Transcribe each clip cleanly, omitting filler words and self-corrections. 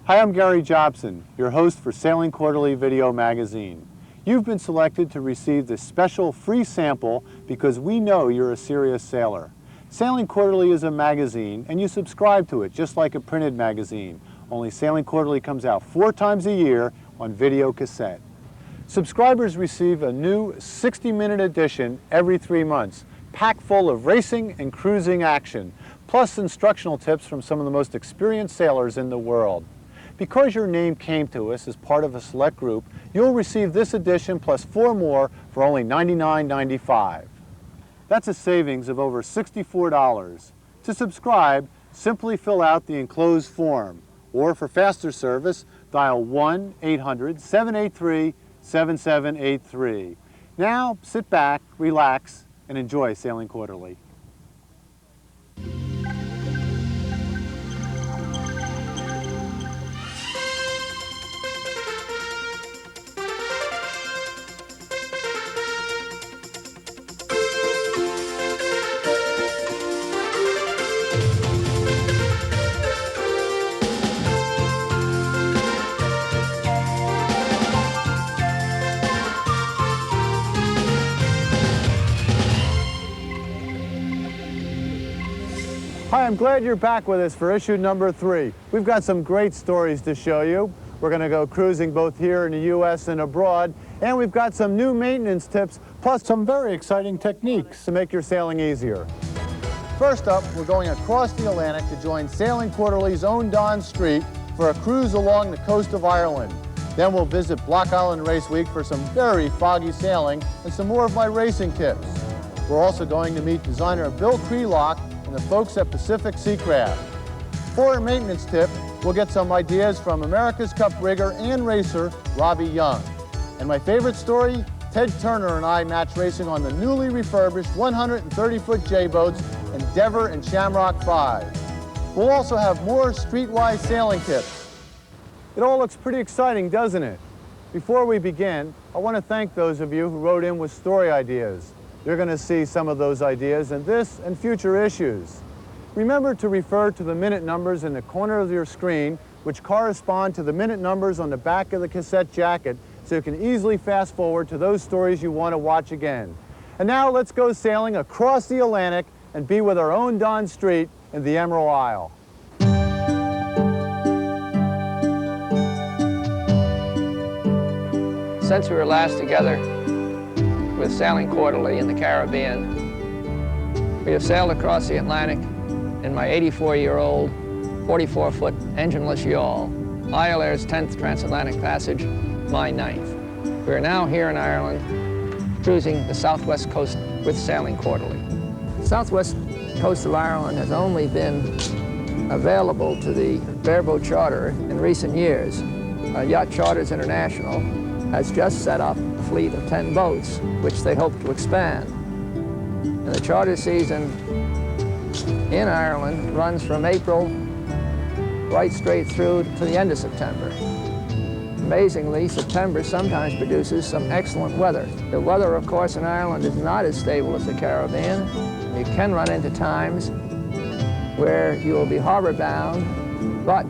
Hi, I'm Gary Jobson, your host for Sailing Quarterly Video Magazine. You've been selected to receive this special free sample because we know you're a serious sailor. Sailing Quarterly is a magazine and you subscribe to it just like a printed magazine, only Sailing Quarterly comes out 4 times a year on video cassette. Subscribers receive a new 60-minute edition every 3 months, packed full of racing and cruising action, plus instructional tips from some of the most experienced sailors in the world. Because your name came to us as part of a select group, you'll receive this edition plus 4 more for only $99.95. That's a savings of over $64. To subscribe, simply fill out the enclosed form, or for faster service, dial 1-800-783-7783. Now, sit back, relax, and enjoy Sailing Quarterly. Hi, I'm glad you're back with us for issue number 3. We've got some great stories to show you. We're going to go cruising both here in the U.S. and abroad, and we've got some new maintenance tips, plus some very exciting techniques to make your sailing easier. First up, we're going across the Atlantic to join Sailing Quarterly's own Don Street for a cruise along the coast of Ireland. Then we'll visit Block Island Race Week for some very foggy sailing and some more of my racing tips. We're also going to meet designer Bill Crealock and the folks at Pacific Seacrafts. For a maintenance tip, we'll get some ideas from America's Cup rigger and racer, Robbie Young. And my favorite story, Ted Turner and I match racing on the newly refurbished 130-foot J-boats, Endeavor and Shamrock 5. We'll also have more streetwise sailing tips. It all looks pretty exciting, doesn't it? Before we begin, I want to thank those of you who wrote in with story ideas. You're going to see some of those ideas in this and future issues. Remember to refer to the minute numbers in the corner of your screen, which correspond to the minute numbers on the back of the cassette jacket, so you can easily fast forward to those stories you want to watch again. And now let's go sailing across the Atlantic and be with our own Don Street in the Emerald Isle. Since we were last together with Sailing Quarterly in the Caribbean, we have sailed across the Atlantic in my 84-year-old, 44-foot engineless yawl, Isle Air's 10th transatlantic passage, my 9th. We are now here in Ireland, cruising the southwest coast with Sailing Quarterly. The southwest coast of Ireland has only been available to the bareboat charter in recent years. Yacht Charters International has just set up a fleet of 10 boats, which they hope to expand. And the charter season in Ireland runs from April right straight through to the end of September. Amazingly, September sometimes produces some excellent weather. The weather, of course, in Ireland is not as stable as the Caribbean. You can run into times where you will be harbor bound, but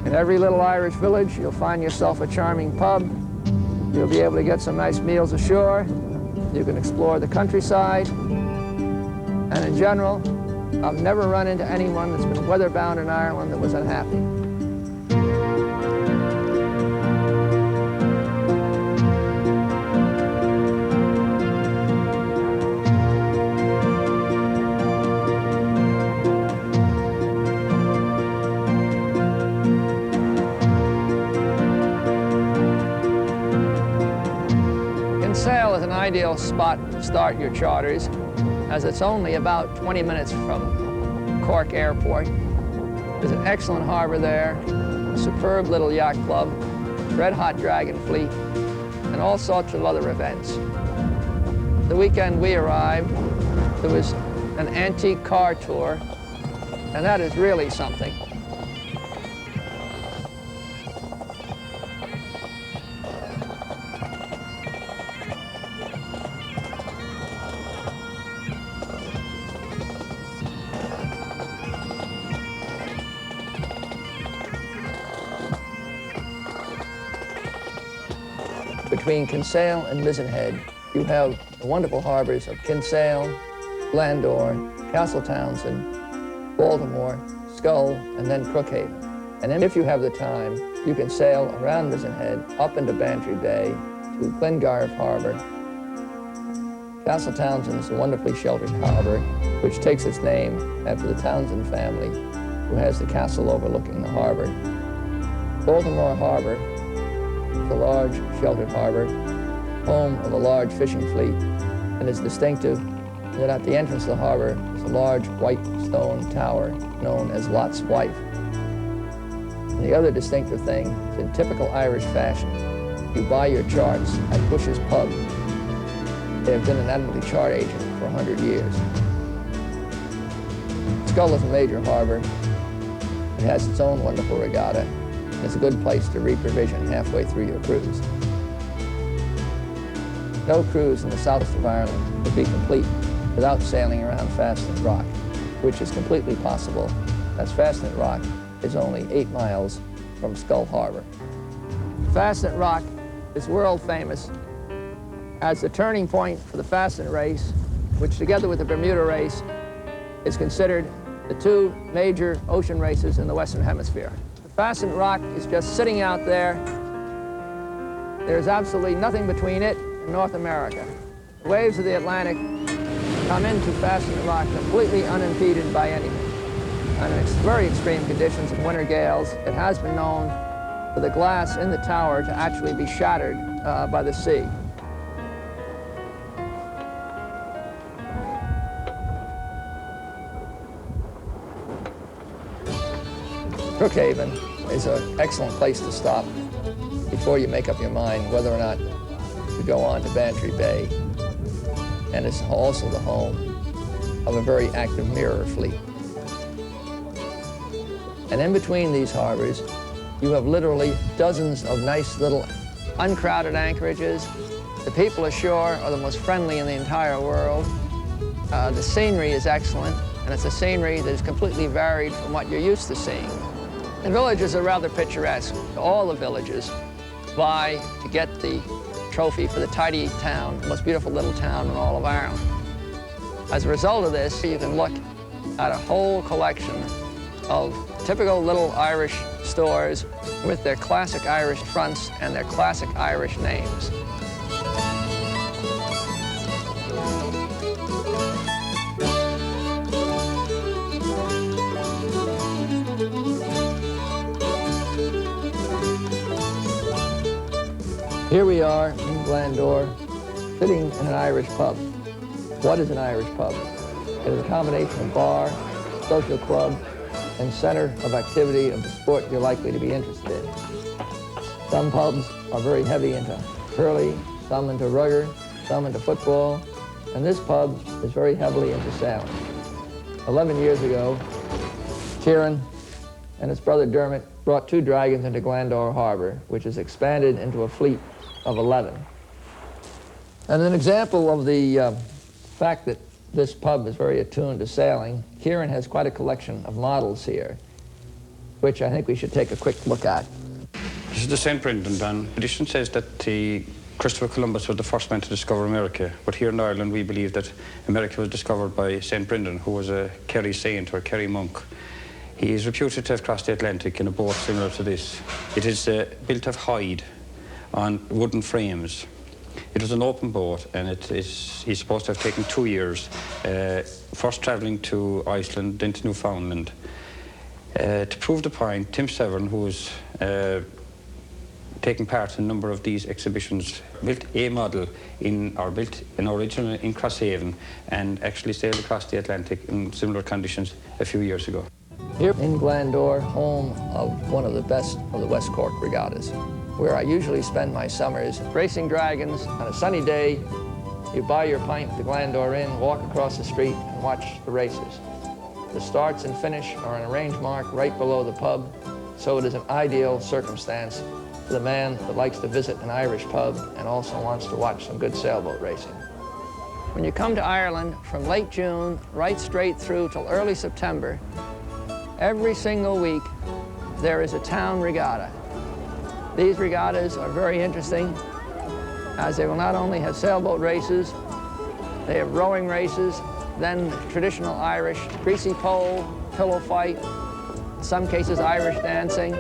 in every little Irish village, you'll find yourself a charming pub. You'll be able to get some nice meals ashore. You can explore the countryside. And in general, I've never run into anyone that's been weather-bound in Ireland that was unhappy. Kinsale is an ideal spot to start your charters, as it's only about 20 minutes from Cork Airport. There's an excellent harbor there, a superb little yacht club, red-hot dragon fleet, and all sorts of other events. The weekend we arrived, there was an antique car tour, and that is really something. between Kinsale and Mizzen Head, you have the wonderful harbors of Kinsale, Glandore, Castle Townsend, Baltimore, Skull, and then Crookhaven. And then if you have the time, you can sail around Mizzen Head, up into Bantry Bay, to Glengarriff Harbor. Castle Townsend is a wonderfully sheltered harbor, which takes its name after the Townsend family, who has the castle overlooking the harbor. Baltimore Harbor is a large sheltered harbor, home of a large fishing fleet, and is distinctive that at the entrance of the harbor is a large white stone tower known as Lot's Wife. And the other distinctive thing is in typical Irish fashion, you buy your charts at Bush's Pub. They have been an Admiralty chart agent for 100 years. Skull is a major harbor. It has its own wonderful regatta, and it's a good place to reprovision halfway through your cruise. No cruise in the south of Ireland would be complete without sailing around Fastnet Rock, which is completely possible, as Fastnet Rock is only 8 miles from Skull Harbor. Fastnet Rock is world famous as the turning point for the Fastnet race, which together with the Bermuda race is considered the 2 major ocean races in the Western Hemisphere. The Fastnet Rock is just sitting out there. There's absolutely nothing between it and North America. The waves of the Atlantic come into Fastnet Rock completely unimpeded by anything. Under very extreme conditions and winter gales, it has been known for the glass in the tower to actually be shattered by the sea. Crookhaven is an excellent place to stop before you make up your mind whether or not to go on to Bantry Bay. And it's also the home of a very active mirror fleet. And in between these harbors, you have literally dozens of nice little uncrowded anchorages. The people ashore are the most friendly in the entire world. The scenery is excellent, and it's a scenery that is completely varied from what you're used to seeing. The villages are rather picturesque. All the villages vie to get the trophy for the tidy town, the most beautiful little town in all of Ireland. As a result of this, you can look at a whole collection of typical little Irish stores with their classic Irish fronts and their classic Irish names. Here we are in Glandore, sitting in an Irish pub. What is an Irish pub? It is a combination of bar, social club, and center of activity of the sport you're likely to be interested in. Some pubs are very heavy into hurley, some into rugger, some into football, and this pub is very heavily into sailing. 11 years ago, Kieran and his brother Dermot brought 2 dragons into Glandore Harbor, which is expanded into a fleet of 11. And an example of the fact that this pub is very attuned to sailing, Kieran has quite a collection of models here, which I think we should take a quick look at. This is the St. Brendan van. Tradition says that Christopher Columbus was the first man to discover America, but here in Ireland we believe that America was discovered by St. Brendan, who was a Kerry saint or a Kerry monk. He is reputed to have crossed the Atlantic in a boat similar to this. It is built of hide on wooden frames. It was an open boat, and he's supposed to have taken 2 years, first travelling to Iceland, then to Newfoundland. To prove the point, Tim Severn, who was taking part in a number of these exhibitions, built a model built an original in Crosshaven and actually sailed across the Atlantic in similar conditions a few years ago. Here in Glandore, home of one of the best of the West Cork regattas, where I usually spend my summers racing dragons. On a sunny day, you buy your pint at the Glandore Inn, walk across the street, and watch the races. The starts and finish are on a range mark right below the pub, so it is an ideal circumstance for the man that likes to visit an Irish pub and also wants to watch some good sailboat racing. When you come to Ireland from late June right straight through till early September, every single week there is a town regatta. These regattas are very interesting. as they will not only have sailboat races, they have rowing races, then traditional Irish greasy pole, pillow fight, in some cases Irish dancing.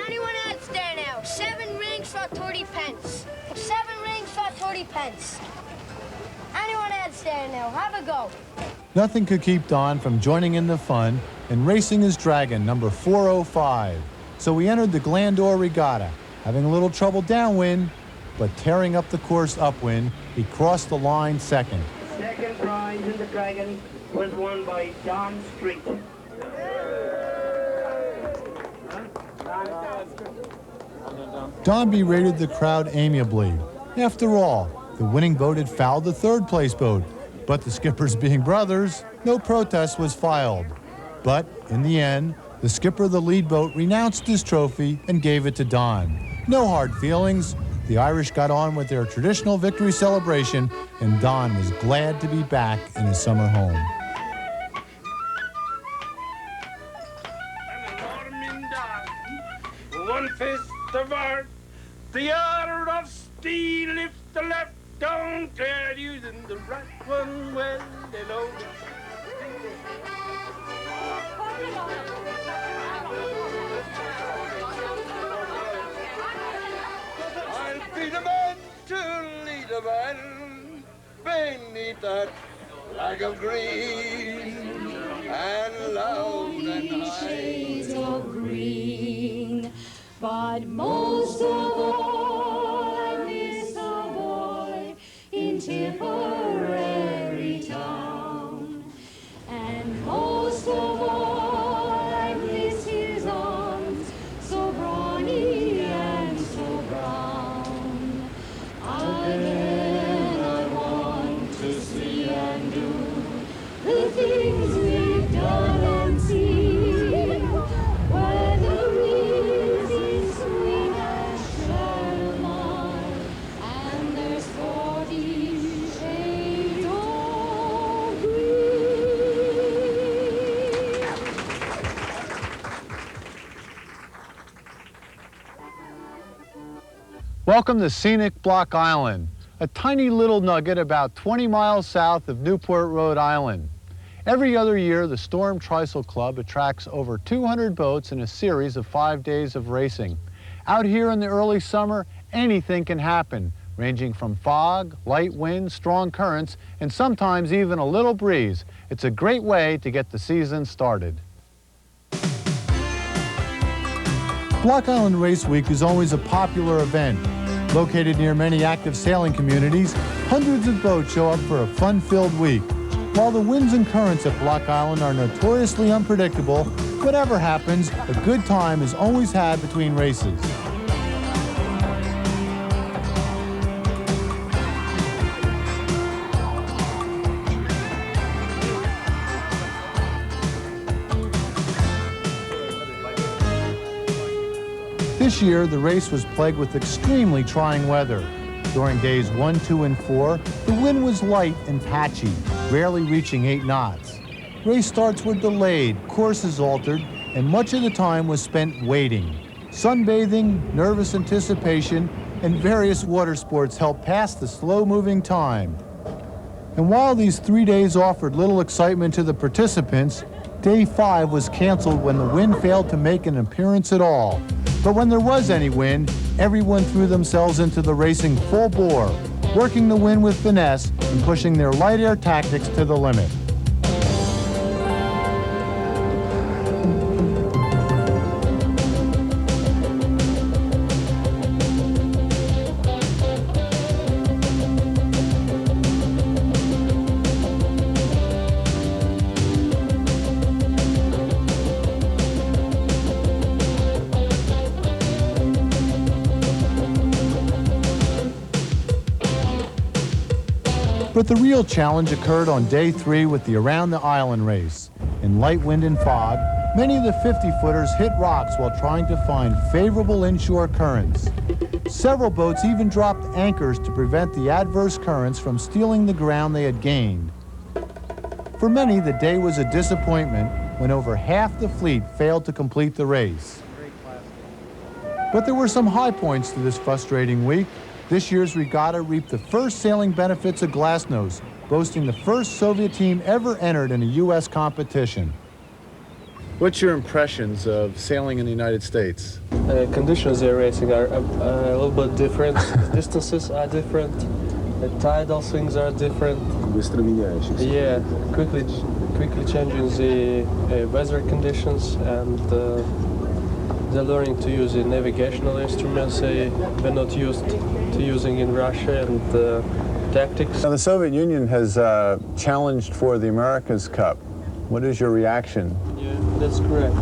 Anyone else there now? 7 rings for 30 pence. 7 rings for 30 pence. Anyone else there now? Have a go. Nothing could keep Don from joining in the fun and racing his dragon, number 405. So he entered the Glandor Regatta, having a little trouble downwind, but tearing up the course upwind, he crossed the line second. Second prize in the Dragon was won by Don Street. Don berated the crowd amiably. After all, the winning boat had fouled the third place boat, but the skippers being brothers, no protest was filed. But in the end, the skipper of the lead boat renounced his trophy and gave it to Don. No hard feelings. The Irish got on with their traditional victory celebration, and Don was glad to be back in his summer home. One fist of art, the art of steel. If the left don't tell you, then the right one well and over. I'll be the man to lead a man beneath that flag of green and loud and high. Shades of green, but most of all I miss a boy in Tipperary town, and most of all I miss his arms, so brawny and so brown. Again I want to see and do the things we've done and seen, where the breeze is sweet as Sherman, and there's 40 shades of green. Welcome to scenic Block Island, a tiny little nugget about 20 miles south of Newport, Rhode Island. Every other year, the Storm Trysail Club attracts over 200 boats in a series of 5 days of racing. Out here in the early summer, anything can happen, ranging from fog, light winds, strong currents, and sometimes even a little breeze. It's a great way to get the season started. Block Island Race Week is always a popular event. Located near many active sailing communities, hundreds of boats show up for a fun-filled week. While the winds and currents at Block Island are notoriously unpredictable, whatever happens, a good time is always had between races. This year, the race was plagued with extremely trying weather. During days 1, 2, and 4, the wind was light and patchy, rarely reaching 8 knots. Race starts were delayed, courses altered, and much of the time was spent waiting. Sunbathing, nervous anticipation, and various water sports helped pass the slow-moving time. And while these 3 days offered little excitement to the participants, Day 5 was canceled when the wind failed to make an appearance at all. But when there was any wind, everyone threw themselves into the racing full bore, working the wind with finesse and pushing their light air tactics to the limit. But the real challenge occurred on day 3 with the Around the Island race. In light wind and fog, many of the 50-footers hit rocks while trying to find favorable inshore currents. Several boats even dropped anchors to prevent the adverse currents from stealing the ground they had gained. For many, the day was a disappointment when over half the fleet failed to complete the race. But there were some high points to this frustrating week. This year's regatta reaped the first sailing benefits of Glasnost, boasting the first Soviet team ever entered in a U.S. competition. What's your impressions of sailing in the United States? Conditions they're racing are a little bit different. Distances are different. The tidal swings are different. Yeah, quickly changing the weather conditions, and they're learning to use the navigational instruments they were not used to using in Russia, and tactics. Now, the Soviet Union has challenged for the America's Cup. What is your reaction? Yeah, that's correct.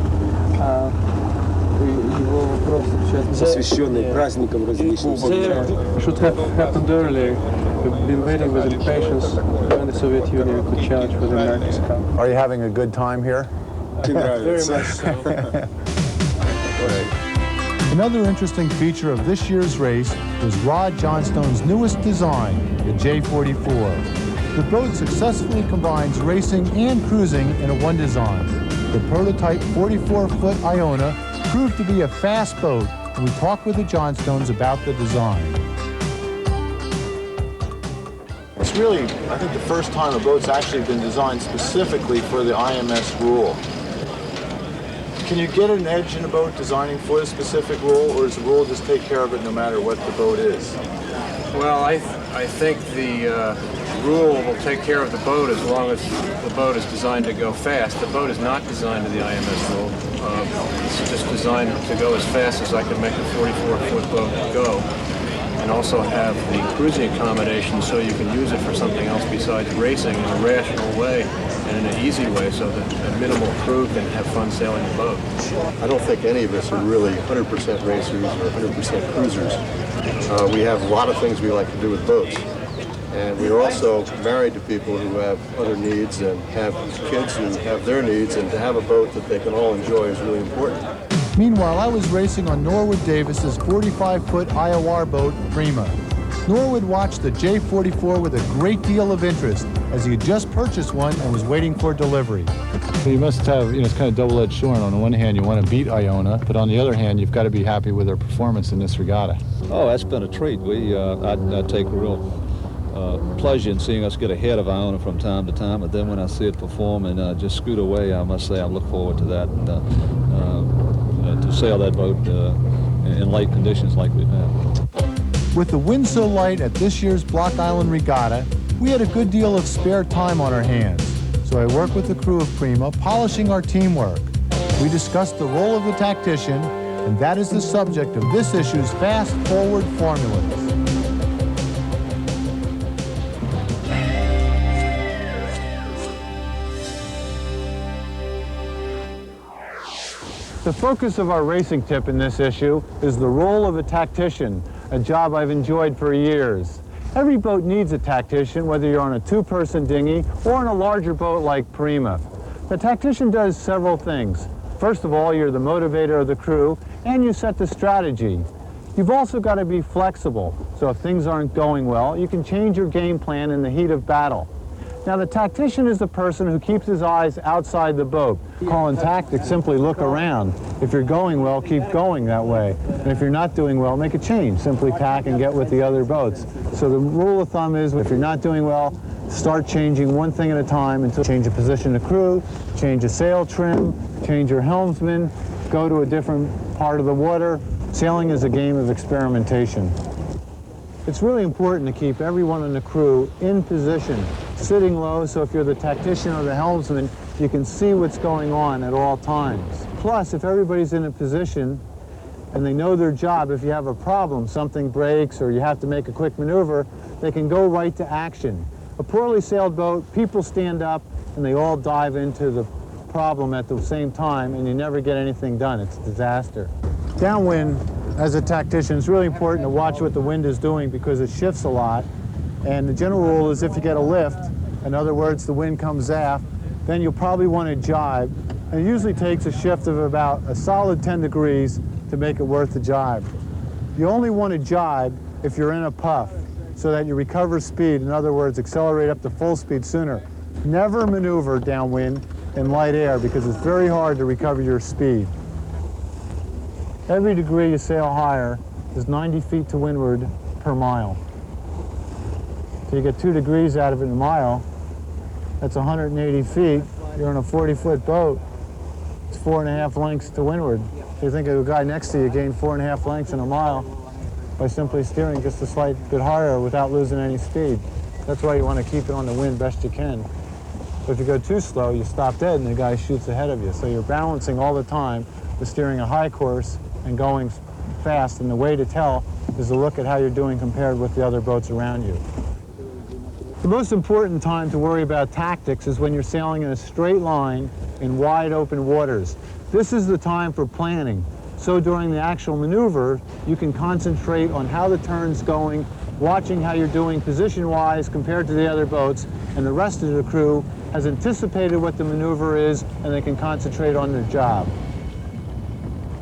Посвященный праздникам различным. They should have happened earlier. We've been waiting with impatience when the Soviet Union could challenge for the America's Cup. Are you having a good time here? Very much so. Another interesting feature of this year's race was Rod Johnstone's newest design, the J44. The boat successfully combines racing and cruising in one design. The prototype 44-foot Iona proved to be a fast boat, and we talked with the Johnstones about the design. It's really, I think, the first time a boat's actually been designed specifically for the IMS rule. Can you get an edge in a boat designing for the specific rule, or does the rule just take care of it no matter what the boat is? Well, I think the rule will take care of the boat as long as the boat is designed to go fast. The boat is not designed to the IMS rule. It's just designed to go as fast as I can make a 44-foot boat go, and also have the cruising accommodation so you can use it for something else besides racing in a rational way and in an easy way, so that a minimal crew can have fun sailing the boat. I don't think any of us are really 100% racers or 100% cruisers. We have a lot of things we like to do with boats. And we are also married to people who have other needs and have kids who have their needs, and to have a boat that they can all enjoy is really important. Meanwhile, I was racing on Norwood Davis's 45-foot IOR boat, Prima. Norwood watched the J44 with a great deal of interest, as he had just purchased one and was waiting for delivery. You must have, it's kind of double-edged sword. On the one hand, you want to beat Iona, but on the other hand, you've got to be happy with their performance in this regatta. Oh, that's been a treat. I take a real pleasure in seeing us get ahead of Iona from time to time, but then when I see it perform and just scoot away, I must say I look forward to that, and to sail that boat in light conditions like we've had. With the wind so light at this year's Block Island Regatta, we had a good deal of spare time on our hands, so I worked with the crew of Prima, polishing our teamwork. We discussed the role of the tactician, and that is the subject of this issue's Fast Forward Formulas. The focus of our racing tip in this issue is the role of a tactician, a job I've enjoyed for years. Every boat needs a tactician, whether you're on a two-person dinghy or in a larger boat like Prima. The tactician does several things. First of all, you're the motivator of the crew, and you set the strategy. You've also got to be flexible, so if things aren't going well, you can change your game plan in the heat of battle. Now, the tactician is the person who keeps his eyes outside the boat. Calling tactics, simply look around. If you're going well, keep going that way. And if you're not doing well, make a change. Simply tack and get with the other boats. So the rule of thumb is, if you're not doing well, start changing one thing at a time until change a position of crew, change a sail trim, change your helmsman, go to a different part of the water. Sailing is a game of experimentation. It's really important to keep everyone in the crew in position, sitting low, so if you're the tactician or the helmsman, you can see what's going on at all times. Plus, if everybody's in a position and they know their job, if you have a problem, something breaks or you have to make a quick maneuver, they can go right to action. A poorly sailed boat, people stand up and they all dive into the problem at the same time, and you never get anything done. It's a disaster. Downwind, as a tactician, it's really important to watch what the wind is doing because it shifts a lot. And the general rule is if you get a lift, in other words, the wind comes aft, then you'll probably want to jibe. And it usually takes a shift of about a solid 10 degrees to make it worth the jibe. You only want to jibe if you're in a puff so that you recover speed. In other words, accelerate up to full speed sooner. Never maneuver downwind in light air because it's very hard to recover your speed. Every degree you sail higher is 90 feet to windward per mile. So you get 2 degrees out of it in a mile, that's 180 feet. You're in a 40-foot boat. It's 4.5 lengths to windward. So you think of a guy next to you gain 4.5 lengths in a mile by simply steering just a slight bit higher without losing any speed. That's why you want to keep it on the wind best you can. But if you go too slow, you stop dead and the guy shoots ahead of you. So you're balancing all the time with steering a high course and going fast, and the way to tell is to look at how you're doing compared with the other boats around you. The most important time to worry about tactics is when you're sailing in a straight line in wide open waters. This is the time for planning. So during the actual maneuver, you can concentrate on how the turn's going, watching how you're doing position-wise compared to the other boats, and the rest of the crew has anticipated what the maneuver is, and they can concentrate on their job.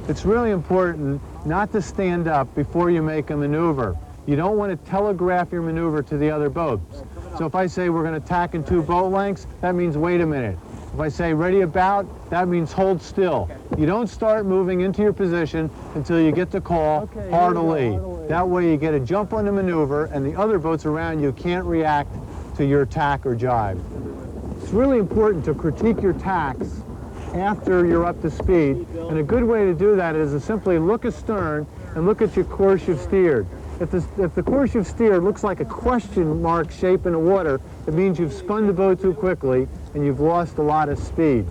It's really important not to stand up before you make a maneuver. You don't want to telegraph your maneuver to the other boats. So if I say we're going to tack in 2 boat lengths, that means wait a minute. If I say ready about, that means hold still. You don't start moving into your position until you get the call, hard alee. That way you get a jump on the maneuver and the other boats around you can't react to your tack or jibe. It's really important to critique your tacks after you're up to speed, and a good way to do that is to simply look astern and look at your course you've steered. If the course you've steered looks like a question mark shape in the water, it means you've spun the boat too quickly and you've lost a lot of speed.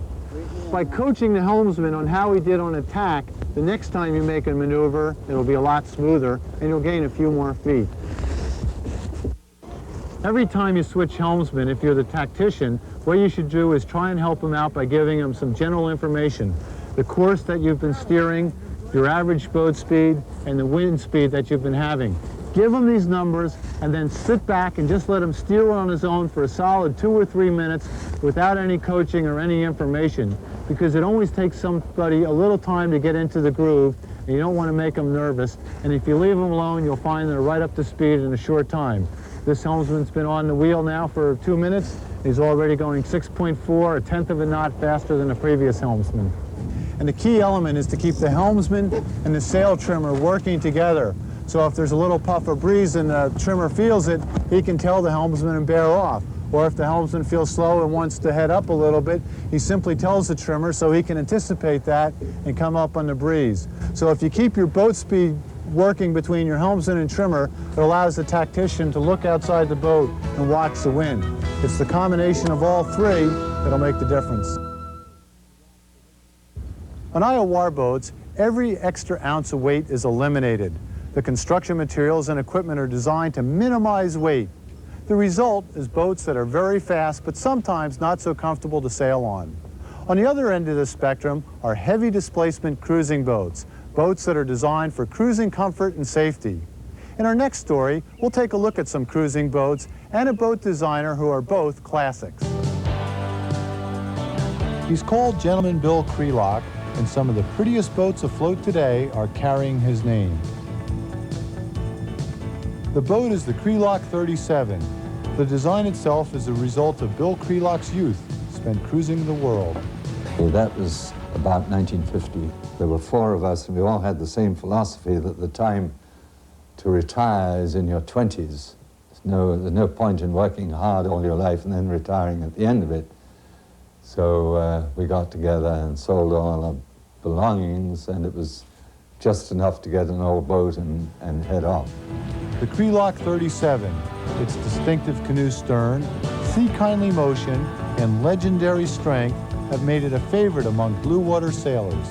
By coaching the helmsman on how he did on attack, the next time you make a maneuver, it'll be a lot smoother and you'll gain a few more feet. Every time you switch helmsman, if you're the tactician, what you should do is try and help him out by giving him some general information. The course that you've been steering, your average boat speed, and the wind speed that you've been having. Give him these numbers and then sit back and just let him steer on his own for a solid 2 or 3 minutes without any coaching or any information, because it always takes somebody a little time to get into the groove and you don't want to make them nervous. And if you leave them alone, you'll find they're right up to speed in a short time. This helmsman's been on the wheel now for 2 minutes. He's already going 6.4, a tenth of a knot faster than the previous helmsman. And the key element is to keep the helmsman and the sail trimmer working together. So if there's a little puff of breeze and the trimmer feels it, he can tell the helmsman and bear off. Or if the helmsman feels slow and wants to head up a little bit, he simply tells the trimmer so he can anticipate that and come up on the breeze. So if you keep your boat speed working between your helmsman and trimmer, it allows the tactician to look outside the boat and watch the wind. It's the combination of all three that'll make the difference. On IOR boats, every extra ounce of weight is eliminated. The construction materials and equipment are designed to minimize weight. The result is boats that are very fast, but sometimes not so comfortable to sail on. On the other end of the spectrum are heavy displacement cruising boats, boats that are designed for cruising comfort and safety. In our next story, we'll take a look at some cruising boats and a boat designer who are both classics. He's called Gentleman Bill Crealock, and some of the prettiest boats afloat today are carrying his name. The boat is the Crealock 37. The design itself is the result of Bill Crealock's youth spent cruising the world. That was about 1950. There were 4 of us, and we all had the same philosophy that the time to retire is in your 20s. There's no point in working hard all your life and then retiring at the end of it. So we got together and sold all our belongings, and it was just enough to get an old boat and head off. The Crealock 37, its distinctive canoe stern, sea-kindly motion, and legendary strength have made it a favorite among blue water sailors.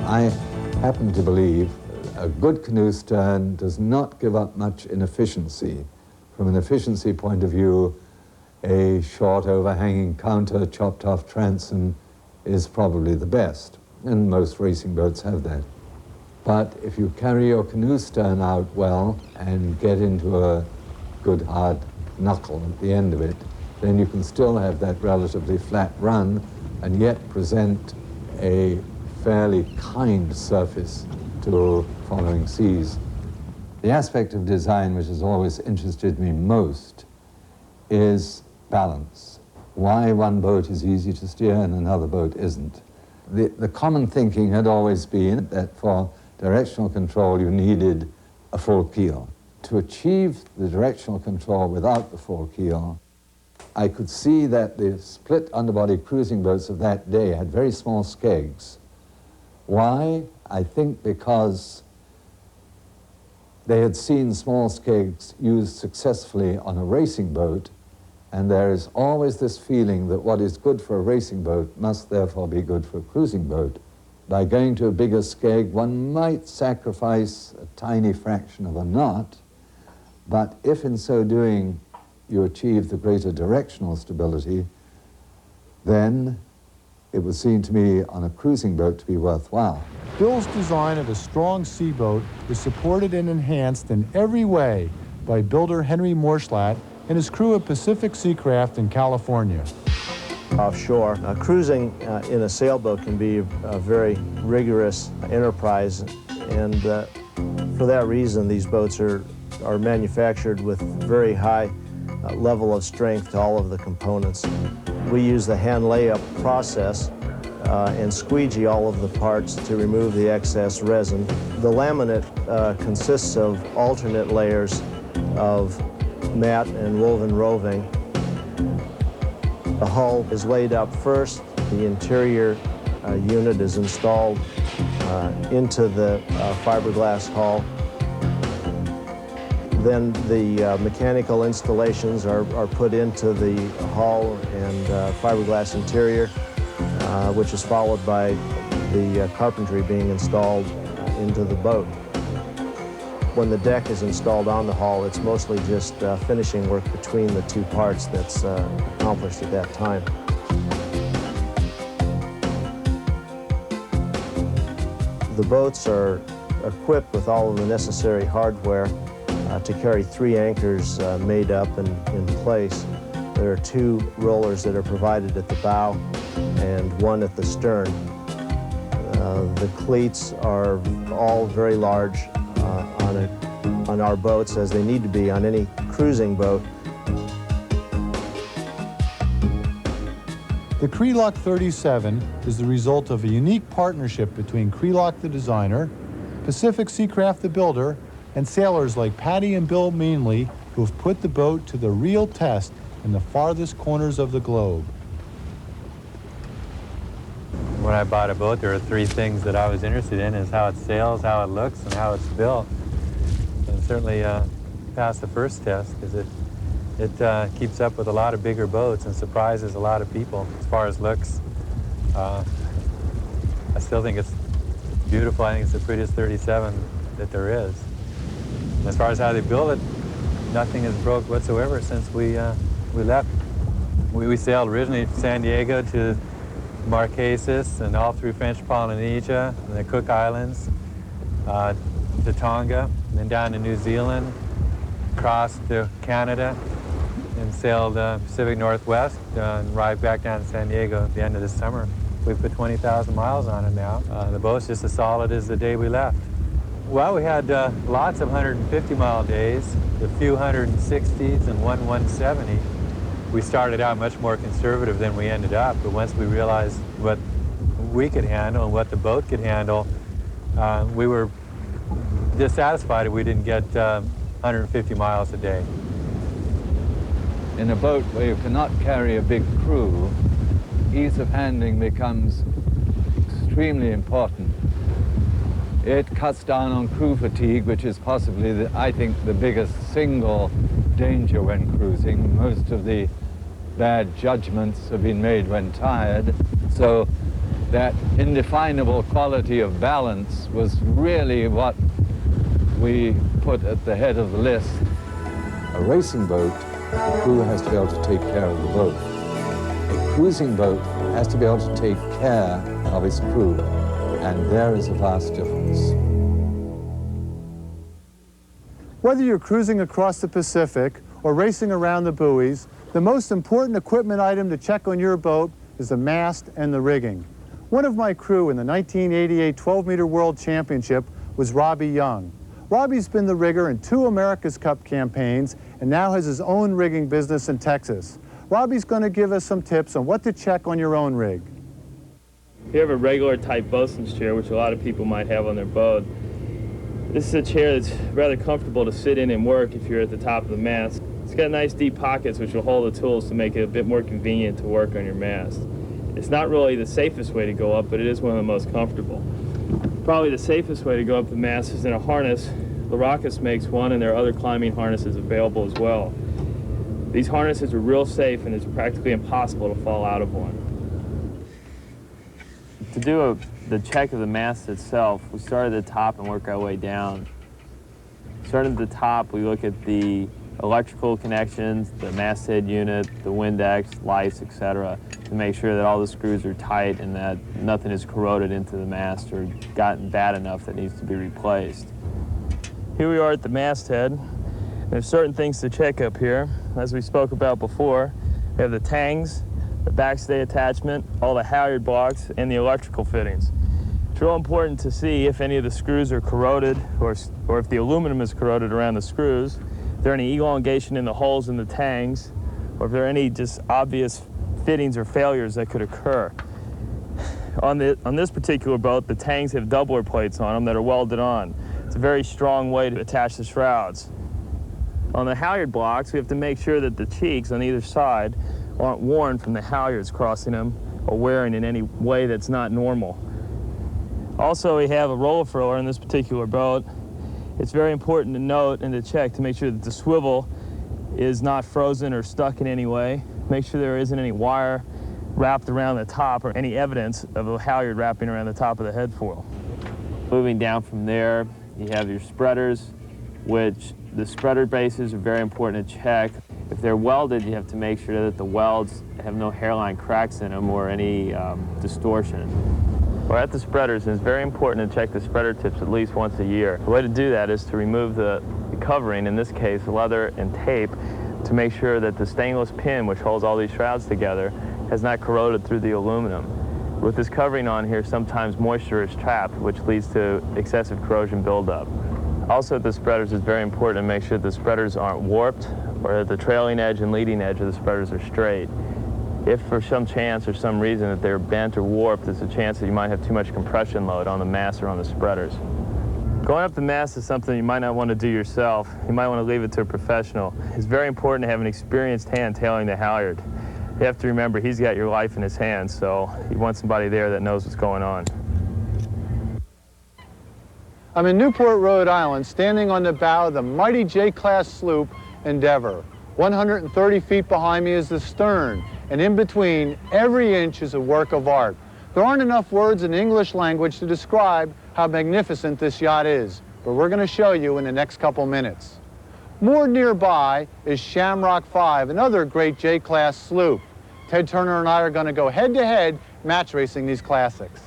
I happen to believe a good canoe stern does not give up much in efficiency. From an efficiency point of view, a short overhanging counter chopped off transom is probably the best, and most racing boats have that. But if you carry your canoe stern out well and get into a good hard knuckle at the end of it, then you can still have that relatively flat run and yet present a fairly kind surface to following seas. The aspect of design which has always interested me most is balance. Why one boat is easy to steer and another boat isn't. The common thinking had always been that for directional control you needed a full keel. To achieve the directional control without the full keel, I could see that the split underbody cruising boats of that day had very small skegs. Why? I think because they had seen small skegs used successfully on a racing boat, and there is always this feeling that what is good for a racing boat must therefore be good for a cruising boat. By going to a bigger skeg, one might sacrifice a tiny fraction of a knot, but if in so doing you achieve the greater directional stability, then it would seem to me on a cruising boat to be worthwhile. Bill's design of a strong seaboat is supported and enhanced in every way by builder Henry Morschlatt and his crew at Pacific Seacrafts in California. Offshore, cruising in a sailboat can be a very rigorous enterprise, and for that reason these boats are manufactured with very high level of strength to all of the components. We use the hand layup process and squeegee all of the parts to remove the excess resin. The laminate consists of alternate layers of matte and woven roving. The hull is laid up first. The interior unit is installed into the fiberglass hull. Then the mechanical installations are put into the hull and fiberglass interior, which is followed by the carpentry being installed into the boat. When the deck is installed on the hull, it's mostly just finishing work between the two parts that's accomplished at that time. The boats are equipped with all of the necessary hardware to carry 3 anchors made up and in place. There are 2 rollers that are provided at the bow and 1 at the stern. The cleats are all very large on our boats, as they need to be on any cruising boat. The Crealock 37 is the result of a unique partnership between Crealock the designer, Pacific Seacraft the builder, and sailors like Patty and Bill Meanley, who have put the boat to the real test in the farthest corners of the globe. When I bought a boat, there are 3 things that I was interested in: is how it sails, how it looks, and how it's built. And certainly passed the first test, because it keeps up with a lot of bigger boats and surprises a lot of people as far as looks. I still think it's beautiful. I think it's the prettiest 37 that there is. And as far as how they build it, nothing has broke whatsoever since we left. We sailed originally from San Diego to Marquesas and all through French Polynesia and the Cook Islands, to Tonga, and then down to New Zealand, across to Canada, and sailed Pacific Northwest and arrived back down to San Diego at the end of this summer. We've put 20,000 miles on it now. The boat's just as solid as the day we left. Well, we had lots of 150-mile days, a few 160s and one 170. We started out much more conservative than we ended up, but once we realized what we could handle and what the boat could handle, we were dissatisfied if we didn't get 150 miles a day. In a boat where you cannot carry a big crew, ease of handling becomes extremely important. It cuts down on crew fatigue, which is possibly, I think, the biggest single danger when cruising. Most of the bad judgments have been made when tired. So that indefinable quality of balance was really what we put at the head of the list. A racing boat, the crew has to be able to take care of the boat. A cruising boat has to be able to take care of its crew, and there is a vast difference. Whether you're cruising across the Pacific or racing around the buoys, the most important equipment item to check on your boat is the mast and the rigging. One of my crew in the 1988 12-meter World Championship was Robbie Young. Robbie's been the rigger in 2 America's Cup campaigns and now has his own rigging business in Texas. Robbie's going to give us some tips on what to check on your own rig. If you have a regular type bosun's chair, which a lot of people might have on their boat, this is a chair that's rather comfortable to sit in and work if you're at the top of the mast. It's got nice deep pockets which will hold the tools to make it a bit more convenient to work on your mast. It's not really the safest way to go up, but it is one of the most comfortable. Probably the safest way to go up the mast is in a harness. Laracus makes one, and there are other climbing harnesses available as well. These harnesses are real safe, and it's practically impossible to fall out of one. To do the check of the mast itself, we start at the top and work our way down. Starting at the top, we look at the electrical connections, the masthead unit, the Windex, lights, etc., to make sure that all the screws are tight and that nothing is corroded into the mast or gotten bad enough that needs to be replaced. Here we are at the masthead. There's certain things to check up here. As we spoke about before, we have the tangs, the backstay attachment, all the halyard blocks, and the electrical fittings. It's real important to see if any of the screws are corroded or if the aluminum is corroded around the screws, if there are any elongation in the holes in the tangs, or if there are any just obvious fittings or failures that could occur. On this particular boat, the tangs have doubler plates on them that are welded on. It's a very strong way to attach the shrouds. On the halyard blocks, we have to make sure that the cheeks on either side aren't worn from the halyards crossing them or wearing in any way that's not normal. Also, we have a roller furler in this particular boat. It's very important to note and to check to make sure that the swivel is not frozen or stuck in any way. Make sure there isn't any wire wrapped around the top or any evidence of a halyard wrapping around the top of the headfoil. Moving down from there, you have your spreaders, which the spreader bases are very important to check. If they're welded, you have to make sure that the welds have no hairline cracks in them or any distortion. We're at the spreaders, and it's very important to check the spreader tips at least once a year. The way to do that is to remove the covering, in this case leather and tape, to make sure that the stainless pin, which holds all these shrouds together, has not corroded through the aluminum. With this covering on here, sometimes moisture is trapped, which leads to excessive corrosion buildup. Also at the spreaders, it's very important to make sure the spreaders aren't warped or that the trailing edge and leading edge of the spreaders are straight. If for some chance or some reason that they're bent or warped, there's a chance that you might have too much compression load on the mast or on the spreaders. Going up the mast is something you might not want to do yourself. You might want to leave it to a professional. It's very important to have an experienced hand tailing the halyard. You have to remember he's got your life in his hands, so you want somebody there that knows what's going on. I'm in Newport, Rhode Island, standing on the bow of the mighty J-class sloop Endeavor. 130 feet behind me is the stern, and in between, every inch is a work of art. There aren't enough words in the English language to describe how magnificent this yacht is, but we're going to show you in the next couple minutes. Moored nearby is Shamrock 5, another great J-class sloop. Ted Turner and I are going to go head-to-head match racing these classics.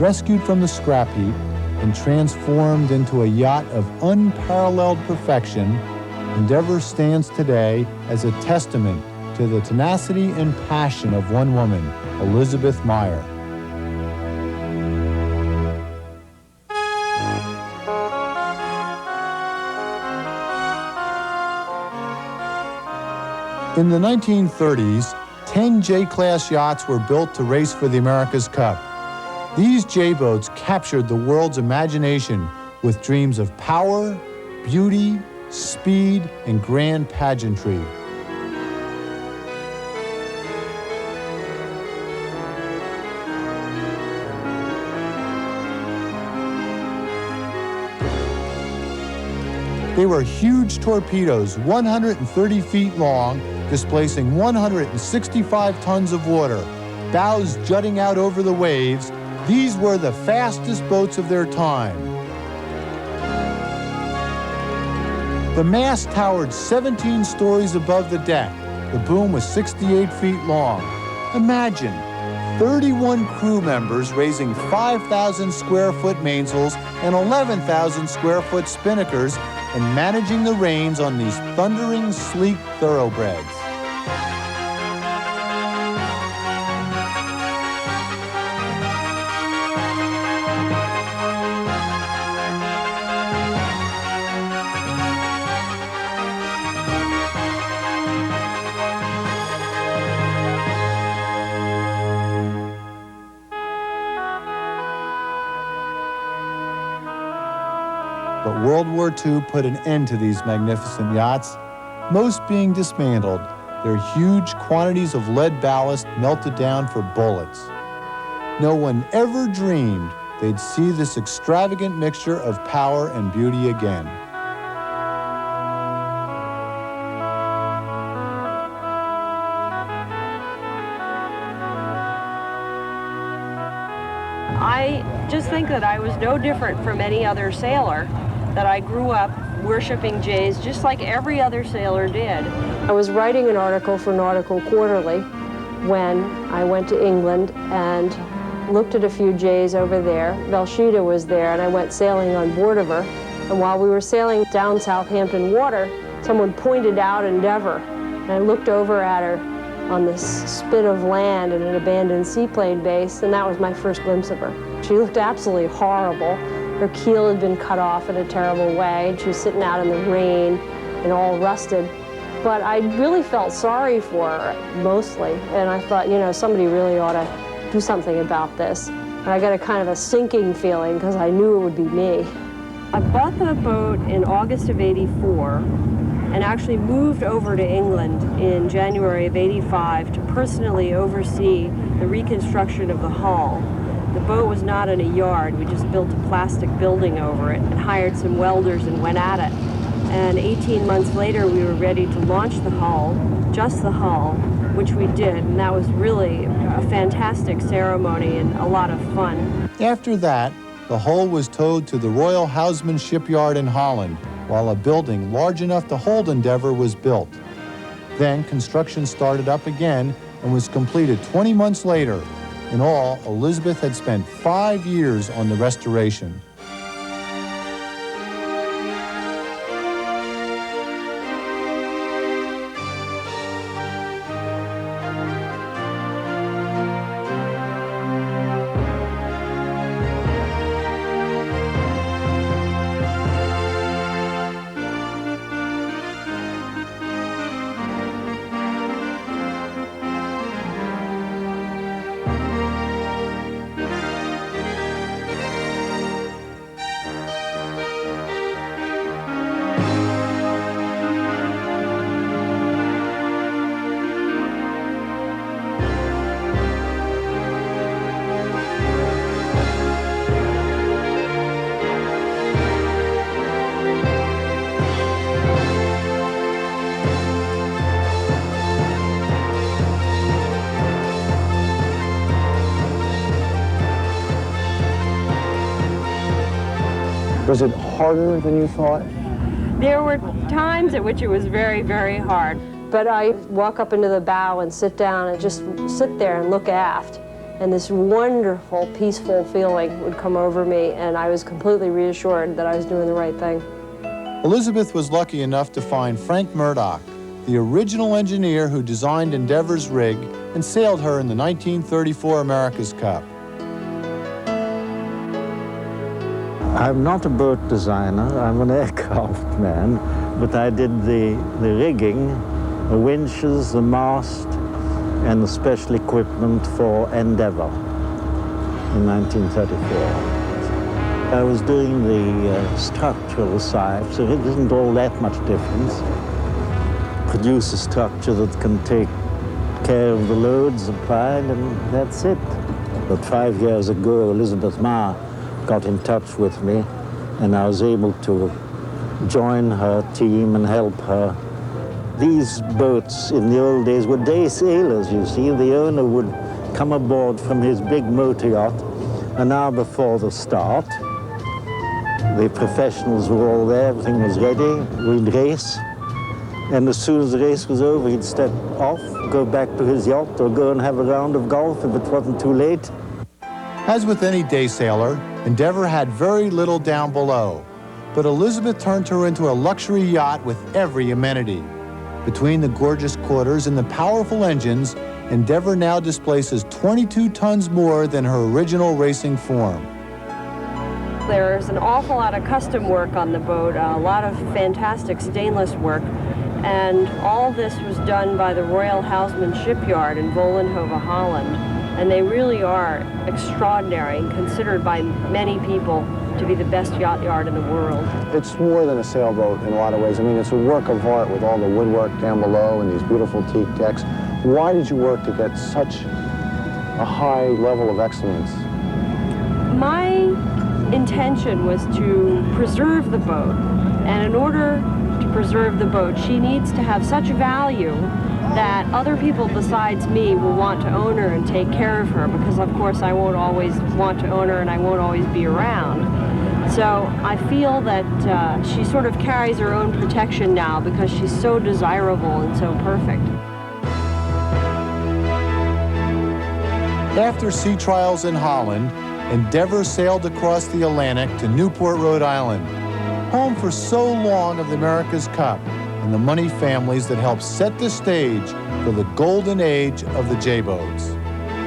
Rescued from the scrap heap and transformed into a yacht of unparalleled perfection, Endeavor stands today as a testament to the tenacity and passion of one woman, Elizabeth Meyer. In the 1930s, 10 J-class yachts were built to race for the America's Cup. These J-boats captured the world's imagination with dreams of power, beauty, speed, and grand pageantry. They were huge torpedoes, 130 feet long, displacing 165 tons of water, bows jutting out over the waves. These were the fastest boats of their time. The mast towered 17 stories above the deck. The boom was 68 feet long. Imagine 31 crew members raising 5,000 square foot mainsails and 11,000 square foot spinnakers and managing the reins on these thundering, sleek thoroughbreds. But World War II put an end to these magnificent yachts, most being dismantled, their huge quantities of lead ballast melted down for bullets. No one ever dreamed they'd see this extravagant mixture of power and beauty again. I just think that I was no different from any other sailor, that I grew up worshiping jays just like every other sailor did. I was writing an article for Nautical Quarterly when I went to England and looked at a few jays over there. Velshida was there, and I went sailing on board of her. And while we were sailing down Southampton water, someone pointed out Endeavour, and I looked over at her on this spit of land in an abandoned seaplane base, and that was my first glimpse of her. She looked absolutely horrible. Her keel had been cut off in a terrible way, and she was sitting out in the rain and all rusted. But I really felt sorry for her, mostly, and I thought, you know, somebody really ought to do something about this. And I got a kind of a sinking feeling because I knew it would be me. I bought the boat in August of '84 and actually moved over to England in January of '85 to personally oversee the reconstruction of the hull. The boat was not in a yard. We just built a plastic building over it and hired some welders and went at it. And 18 months later, we were ready to launch the hull, just the hull, which we did, and that was really a fantastic ceremony and a lot of fun. After that, the hull was towed to the Royal Houseman Shipyard in Holland, while a building large enough to hold Endeavour was built. Then construction started up again and was completed 20 months later. In all, Elizabeth had spent 5 years on the restoration. Was it harder than you thought? There were times at which it was very, very hard. But I walk up into the bow and sit down and just sit there and look aft. And this wonderful, peaceful feeling would come over me, and I was completely reassured that I was doing the right thing. Elizabeth was lucky enough to find Frank Murdoch, the original engineer who designed Endeavour's rig and sailed her in the 1934 America's Cup. I'm not a boat designer, I'm an aircraft man, but I did the rigging, the winches, the mast, and the special equipment for Endeavour. in 1934. I was doing the structural side, so it isn't all that much difference. Produce a structure that can take care of the loads applied, and that's it. But 5 years ago, Elizabeth Meyer got in touch with me, and I was able to join her team and help her. These boats in the old days were day sailors, you see. The owner would come aboard from his big motor yacht an hour before the start. The professionals were all there, everything was ready, we'd race. And as soon as the race was over, he'd step off, go back to his yacht, or go and have a round of golf if it wasn't too late. As with any day sailor, Endeavour had very little down below, but Elizabeth turned her into a luxury yacht with every amenity. Between the gorgeous quarters and the powerful engines, Endeavour now displaces 22 tons more than her original racing form. There's an awful lot of custom work on the boat, a lot of fantastic stainless work, and all this was done by the Royal Houseman Shipyard in Vollenhove, Holland. And they really are extraordinary and considered by many people to be the best yacht yard in the world. It's more than a sailboat in a lot of ways. I mean, it's a work of art with all the woodwork down below and these beautiful teak decks. Why did you work to get such a high level of excellence? My intention was to preserve the boat, and in order to preserve the boat, she needs to have such value that other people besides me will want to own her and take care of her, because of course I won't always want to own her and I won't always be around. So I feel that she sort of carries her own protection now because she's so desirable and so perfect. After sea trials in Holland, Endeavour sailed across the Atlantic to Newport, Rhode Island, home for so long of the America's Cup and the money families that helped set the stage for the golden age of the J-boats.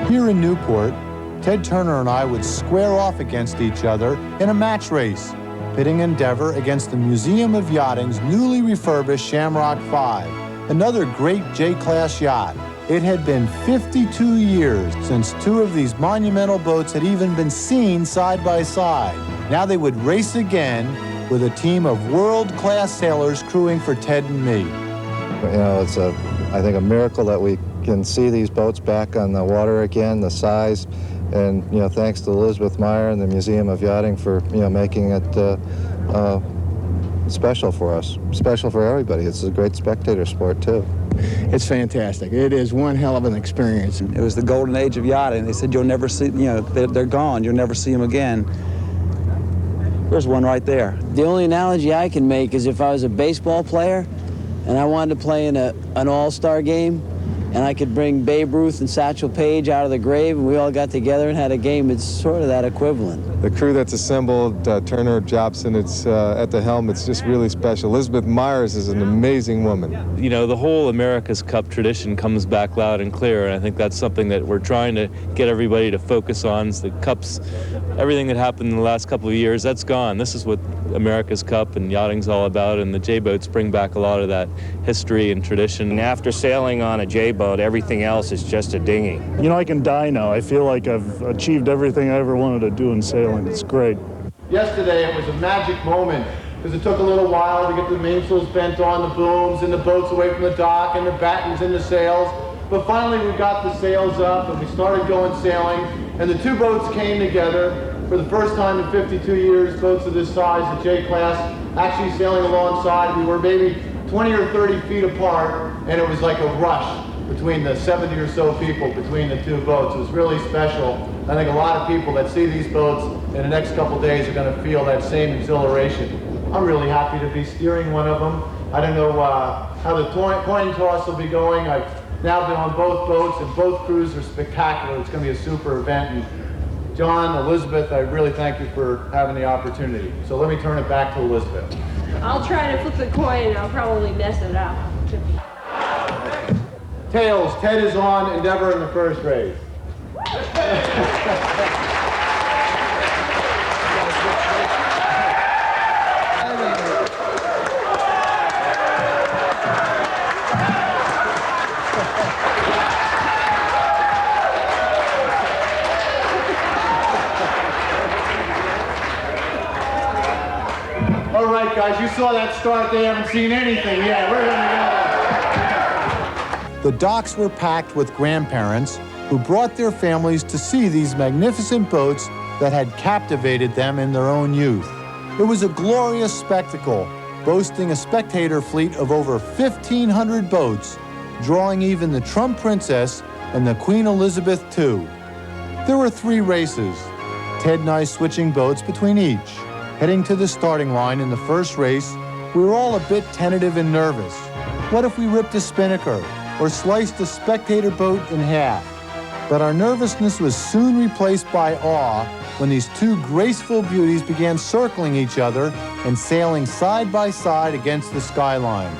Here in Newport, Ted Turner and I would square off against each other in a match race, pitting Endeavour against the Museum of Yachting's newly refurbished Shamrock 5, another great J-class yacht. It had been 52 years since two of these monumental boats had even been seen side by side. Now they would race again with a team of world-class sailors crewing for Ted and me. You know, it's I think a miracle that we can see these boats back on the water again, the size, and thanks to Elizabeth Meyer and the Museum of Yachting for making it special for us, special for everybody. It's a great spectator sport too. It's fantastic. It is one hell of an experience. It was the golden age of yachting. They said you'll never see, they're gone. You'll never see them again. There's one right there. The only analogy I can make is if I was a baseball player and I wanted to play in an all-star game and I could bring Babe Ruth and Satchel Paige out of the grave and we all got together and had a game, it's sort of that equivalent. The crew that's assembled, Turner, Jobson, it's at the helm, it's just really special. Elizabeth Myers is an amazing woman. You know, the whole America's Cup tradition comes back loud and clear, and I think that's something that we're trying to get everybody to focus on. Is the Cups, everything that happened in the last couple of years, that's gone. This is what America's Cup and yachting's all about, and the J-boats bring back a lot of that history and tradition. And after sailing on a J-boat, everything else is just a dinghy. You know, I can die now. I feel like I've achieved everything I ever wanted to do in sailing. It's great. Yesterday it was a magic moment because it took a little while to get the mainsails bent on, the booms and the boats away from the dock and the battens and the sails. But finally we got the sails up and we started going sailing, and the two boats came together for the first time in 52 years, boats of this size, the J-class, actually sailing alongside. We were maybe 20 or 30 feet apart, and it was like a rush between the 70 or so people between the two boats. It was really special. I think a lot of people that see these boats in the next couple days are going to feel that same exhilaration. I'm really happy to be steering one of them. I don't know how the coin toss will be going. I've now been on both boats, and both crews are spectacular. It's going to be a super event. And John, Elizabeth, I really thank you for having the opportunity. So let me turn it back to Elizabeth. I'll try to flip the coin and I'll probably mess it up. Tails, Ted is on Endeavour in the first race. right, guys, you saw that start. They haven't seen anything yet. We're going to go. The docks were packed with grandparents who brought their families to see these magnificent boats that had captivated them in their own youth. It was a glorious spectacle, boasting a spectator fleet of over 1,500 boats, drawing even the Trump Princess and the Queen Elizabeth II. There were 3 races, Ted and I switching boats between each. Heading to the starting line in the first race, we were all a bit tentative and nervous. What if we ripped a spinnaker or sliced a spectator boat in half? But our nervousness was soon replaced by awe when these 2 graceful beauties began circling each other and sailing side by side against the skyline,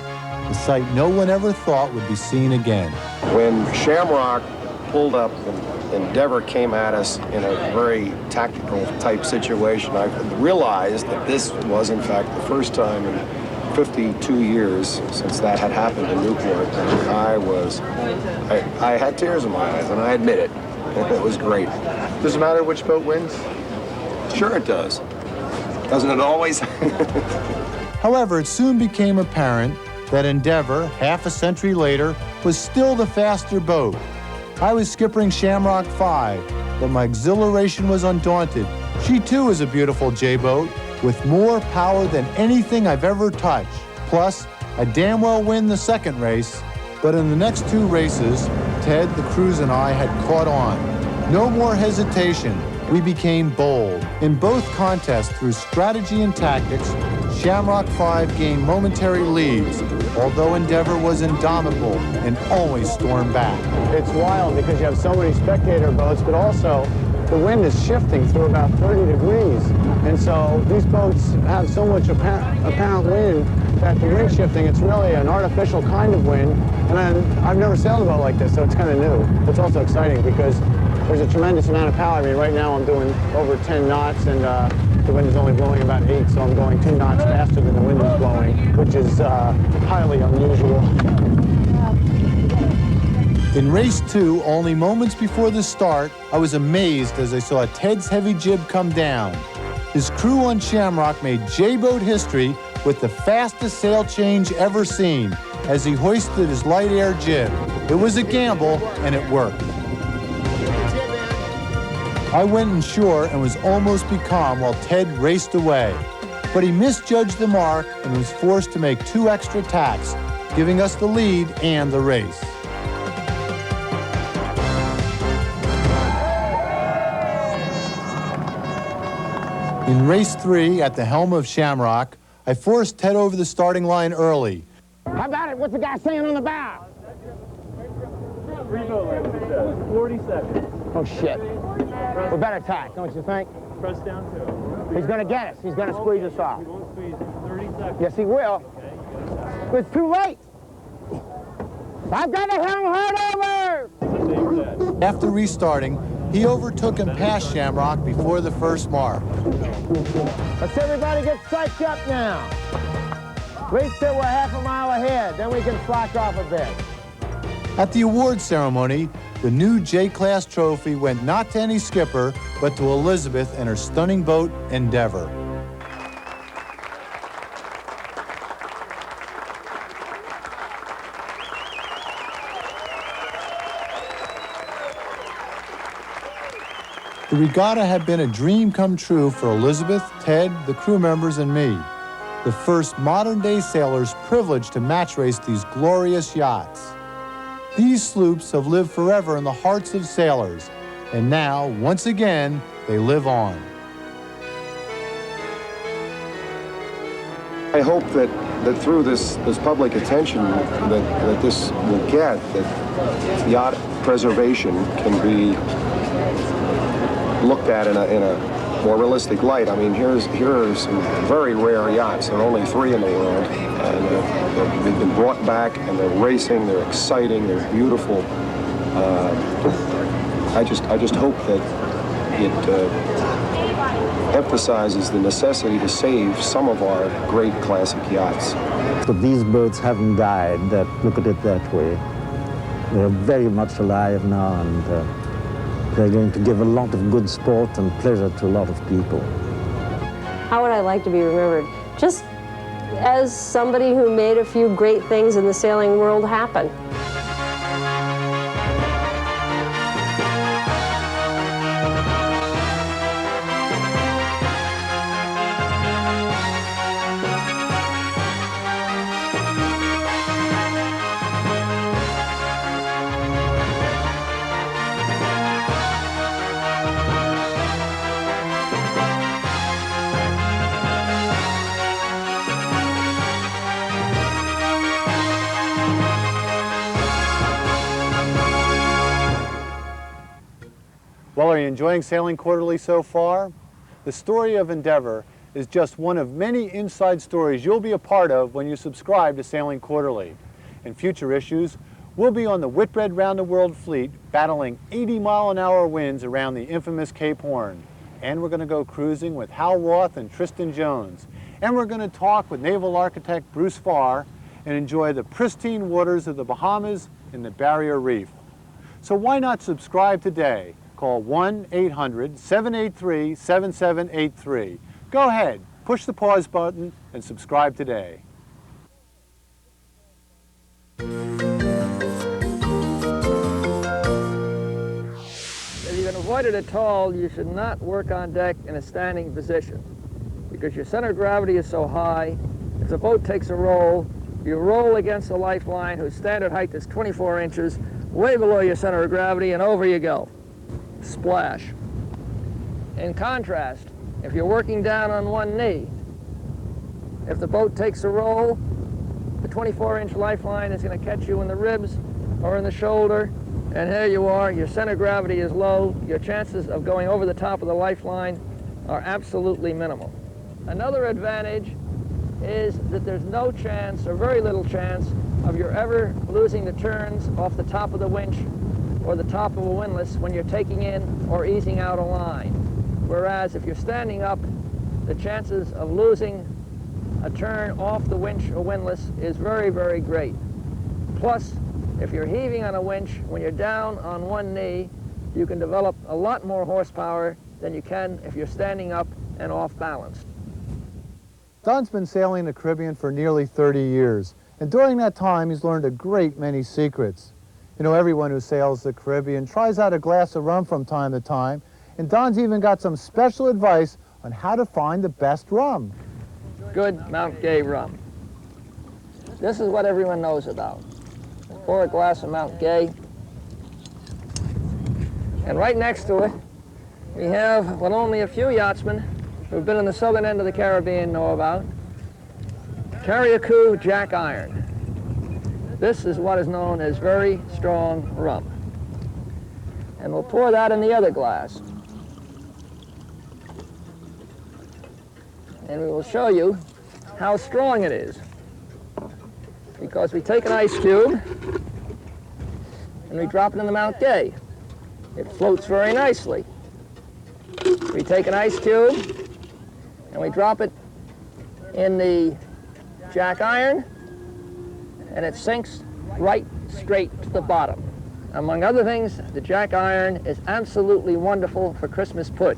a sight no one ever thought would be seen again. When Shamrock pulled up and Endeavor came at us in a very tactical type situation, I realized that this was in fact the first time in 52 years since that had happened in Newport. And I had tears in my eyes, and I admit it. It was great. Does it matter which boat wins? Sure it does. Doesn't it always? However, it soon became apparent that Endeavor, half a century later, was still the faster boat. I was skippering Shamrock 5, but my exhilaration was undaunted. She too is a beautiful J-boat with more power than anything I've ever touched. Plus, I damn well win the second race, but in the next 2 races, Ted, the cruise, and I had caught on. No more hesitation. We became bold. In both contests, through strategy and tactics, Shamrock 5 gained momentary leads, although Endeavor was indomitable and always stormed back. It's wild because you have so many spectator boats, but also the wind is shifting through about 30 degrees. And so these boats have so much apparent wind that the wind shifting, it's really an artificial kind of wind. And I've never sailed a boat like this, so it's kind of new. It's also exciting because there's a tremendous amount of power. I mean, right now I'm doing over 10 knots and the wind is only blowing about 8, so I'm going 2 knots faster than the wind is blowing, which is highly unusual. In race 2, only moments before the start, I was amazed as I saw Ted's heavy jib come down. His crew on Shamrock made J-boat history with the fastest sail change ever seen as he hoisted his light air jib. It was a gamble, and it worked. I went inshore and was almost becalmed while Ted raced away. But he misjudged the mark and was forced to make 2 extra tacks, giving us the lead and the race. In race 3, at the helm of Shamrock, I forced Ted over the starting line early. How about it? What's the guy saying on the bow? 40 seconds. Oh, shit. We better tack, don't you think? Press down to it. He's going to get us. He's going to squeeze us off. He won't squeeze 30 seconds. Yes, he will. Okay. It's too late. I've got the helm hard over. After restarting, he overtook and passed Shamrock before the first mark. Let's everybody get psyched up now. At least till we're half a mile ahead. Then we can slack off a bit. At the award ceremony, the new J-Class trophy went not to any skipper, but to Elizabeth and her stunning boat, Endeavor. The regatta had been a dream come true for Elizabeth, Ted, the crew members, and me. The first modern-day sailors privileged to match race these glorious yachts. These sloops have lived forever in the hearts of sailors, and now, once again, they live on. I hope that through this public attention that this will get, that yacht preservation can be looked at in a more realistic light. I mean, here are some very rare yachts. There are only 3 in the world, and they've been brought back, and they're racing. They're exciting. They're beautiful. I just hope that it emphasizes the necessity to save some of our great classic yachts. But these boats haven't died. Look at it that way. They're very much alive now, and they're going to give a lot of good sport and pleasure to a lot of people. How would I like to be remembered? Just as somebody who made a few great things in the sailing world happen. Well, are you enjoying Sailing Quarterly so far? The story of Endeavor is just one of many inside stories you'll be a part of when you subscribe to Sailing Quarterly. In future issues, we'll be on the Whitbread Round the World fleet battling 80-mile-an-hour winds around the infamous Cape Horn. And we're going to go cruising with Hal Roth and Tristan Jones. And we're going to talk with naval architect Bruce Farr and enjoy the pristine waters of the Bahamas and the Barrier Reef. So why not subscribe today? Call 1-800-783-7783. Go ahead, push the pause button and subscribe today. If you can avoid it at all, you should not work on deck in a standing position because your center of gravity is so high. If the boat takes a roll, you roll against the lifeline whose standard height is 24 inches, way below your center of gravity, and over you go. Splash. In contrast, if you're working down on one knee, if the boat takes a roll, the 24-inch lifeline is going to catch you in the ribs or in the shoulder, and here you are, your center of gravity is low, your chances of going over the top of the lifeline are absolutely minimal. Another advantage is that there's no chance, or very little chance, of your ever losing the turns off the top of the winch or the top of a windlass when you're taking in or easing out a line. Whereas if you're standing up, the chances of losing a turn off the winch or windlass is very, very great. Plus, if you're heaving on a winch, when you're down on one knee, you can develop a lot more horsepower than you can if you're standing up and off balance. Don's been sailing the Caribbean for nearly 30 years, and during that time he's learned a great many secrets. You know, everyone who sails the Caribbean tries out a glass of rum from time to time, and Don's even got some special advice on how to find the best rum. Good Mount Gay rum. This is what everyone knows about. Pour a glass of Mount Gay, and right next to it, we have what only a few yachtsmen who've been in the southern end of the Caribbean know about, Carriacou Jack Iron. This is what is known as very strong rum. And we'll pour that in the other glass. And we will show you how strong it is. Because we take an ice cube and we drop it in the Mount Gay. It floats very nicely. We take an ice cube and we drop it in the Jack Iron, and it sinks right straight to the bottom. Among other things, the Jack Iron is absolutely wonderful for Christmas pud,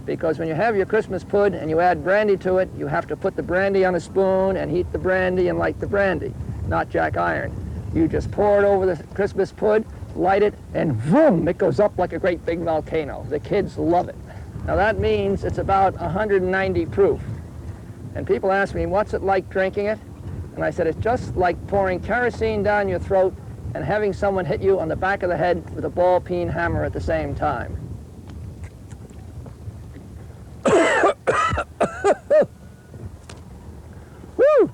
because when you have your Christmas pud and you add brandy to it, you have to put the brandy on a spoon and heat the brandy and light the brandy, not Jack Iron. You just pour it over the Christmas pud, light it, and vroom, it goes up like a great big volcano. The kids love it. Now that means it's about 190 proof. And people ask me, what's it like drinking it? And I said, it's just like pouring kerosene down your throat and having someone hit you on the back of the head with a ball-peen hammer at the same time. Woo!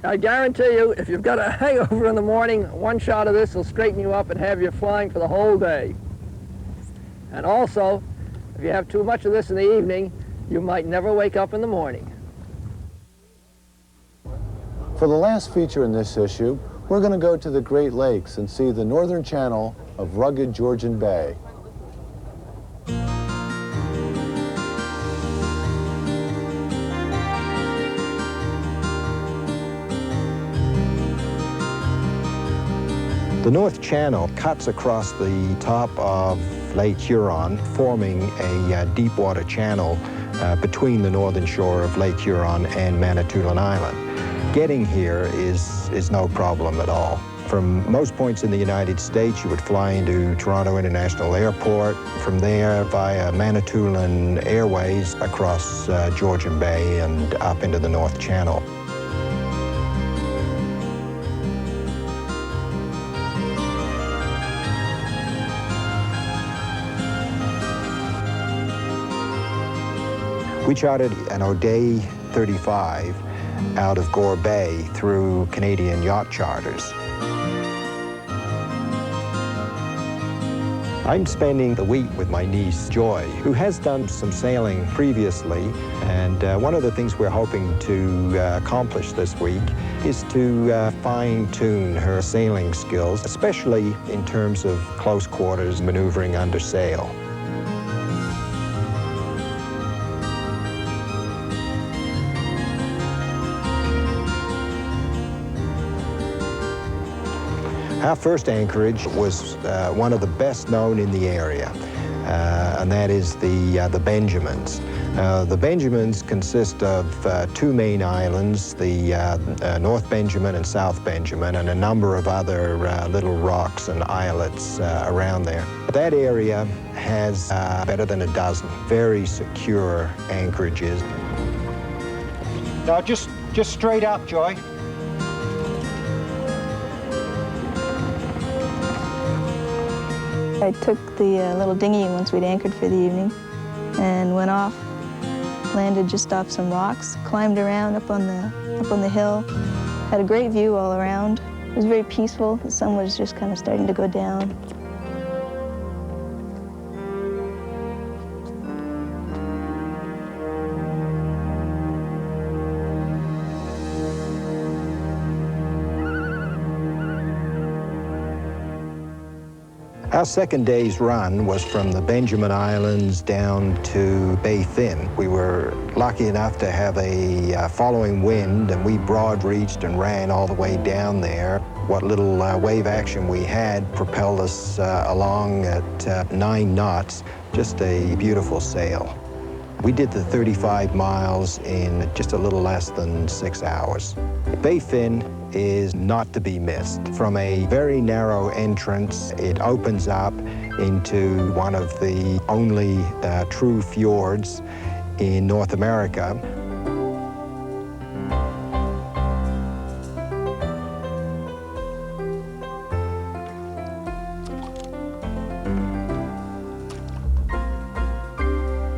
I guarantee you, if you've got a hangover in the morning, one shot of this will straighten you up and have you flying for the whole day. And also, if you have too much of this in the evening, you might never wake up in the morning. For the last feature in this issue, we're going to go to the Great Lakes and see the northern channel of rugged Georgian Bay. The North Channel cuts across the top of Lake Huron, forming a deep water channel between the northern shore of Lake Huron and Manitoulin Island. Getting here is no problem at all. From most points in the United States, you would fly into Toronto International Airport. From there, via Manitoulin Airways across Georgian Bay and up into the North Channel. We chartered an O'Day 35 out of Gore Bay through Canadian Yacht Charters. I'm spending the week with my niece, Joy, who has done some sailing previously, and one of the things we're hoping to accomplish this week is to fine-tune her sailing skills, especially in terms of close quarters maneuvering under sail. Our first anchorage was one of the best known in the area, and that is the Benjamins. The Benjamins consist of two main islands, the North Benjamin and South Benjamin, and a number of other little rocks and islets around there. That area has better than a dozen very secure anchorages. Now just straight up, Joy. I took the little dinghy once we'd anchored for the evening and went off, landed just off some rocks, climbed around up on the hill, had a great view all around. It was very peaceful. The sun was just kind of starting to go down. Our second day's run was from the Benjamin Islands down to Bay Thin. We were lucky enough to have a following wind, and we broad-reached and ran all the way down there. What little wave action we had propelled us along at 9 knots, just a beautiful sail. We did the 35 miles in just a little less than 6 hours. Bay Thin is not to be missed. From a very narrow entrance, it opens up into one of the only true fjords in North America.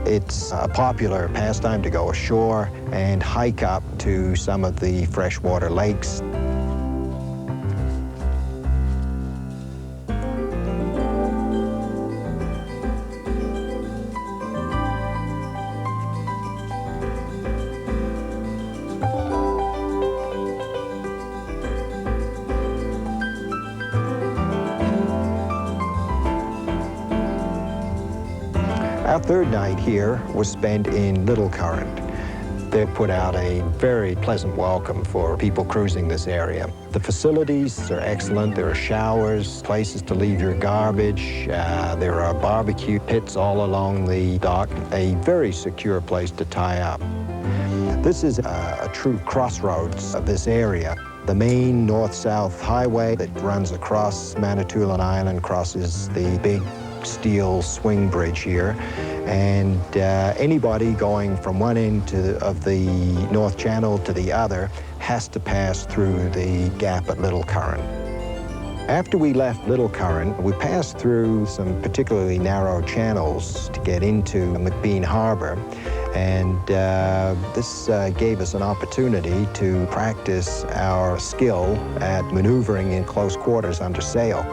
It's a popular pastime to go ashore and hike up to some of the freshwater lakes. Our third night here was spent in Little Current. They put out a very pleasant welcome for people cruising this area. The facilities are excellent. There are showers, places to leave your garbage. There are barbecue pits all along the dock. A very secure place to tie up. This is a true crossroads of this area. The main north-south highway that runs across Manitoulin Island crosses the big steel swing bridge here, and anybody going from one end of the North Channel to the other has to pass through the gap at Little Current. After we left Little Current, we passed through some particularly narrow channels to get into McBean Harbor, and this gave us an opportunity to practice our skill at maneuvering in close quarters under sail.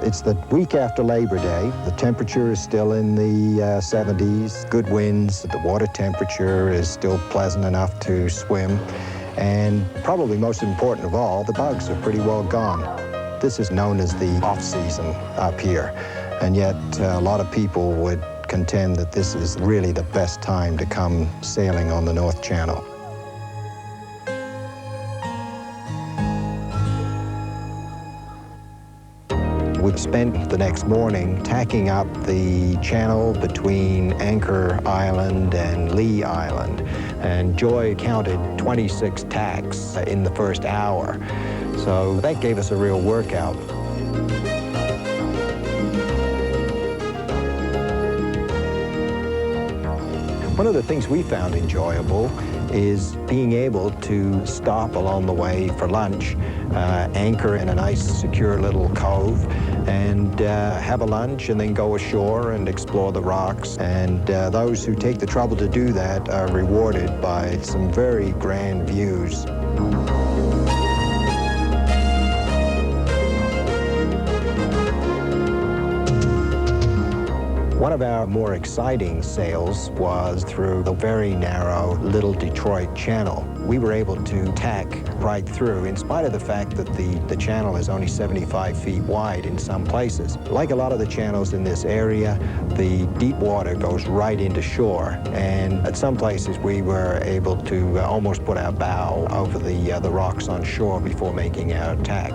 It's the week after Labor Day. The temperature is still in the 70s, good winds. The water temperature is still pleasant enough to swim. And probably most important of all, the bugs are pretty well gone. This is known as the off-season up here, and yet a lot of people would contend that this is really the best time to come sailing on the North Channel. We spent the next morning tacking up the channel between Anchor Island and Lee Island, and Joy counted 26 tacks in the first hour, so that gave us a real workout. One of the things we found enjoyable is being able to stop along the way for lunch, anchor in a nice secure little cove, and have a lunch and then go ashore and explore the rocks. And those who take the trouble to do that are rewarded by some very grand views. One of our more exciting sails was through the very narrow Little Detroit Channel. We were able to tack right through, in spite of the fact that the channel is only 75 feet wide in some places. Like a lot of the channels in this area, the deep water goes right into shore, and at some places we were able to almost put our bow over the rocks on shore before making our tack.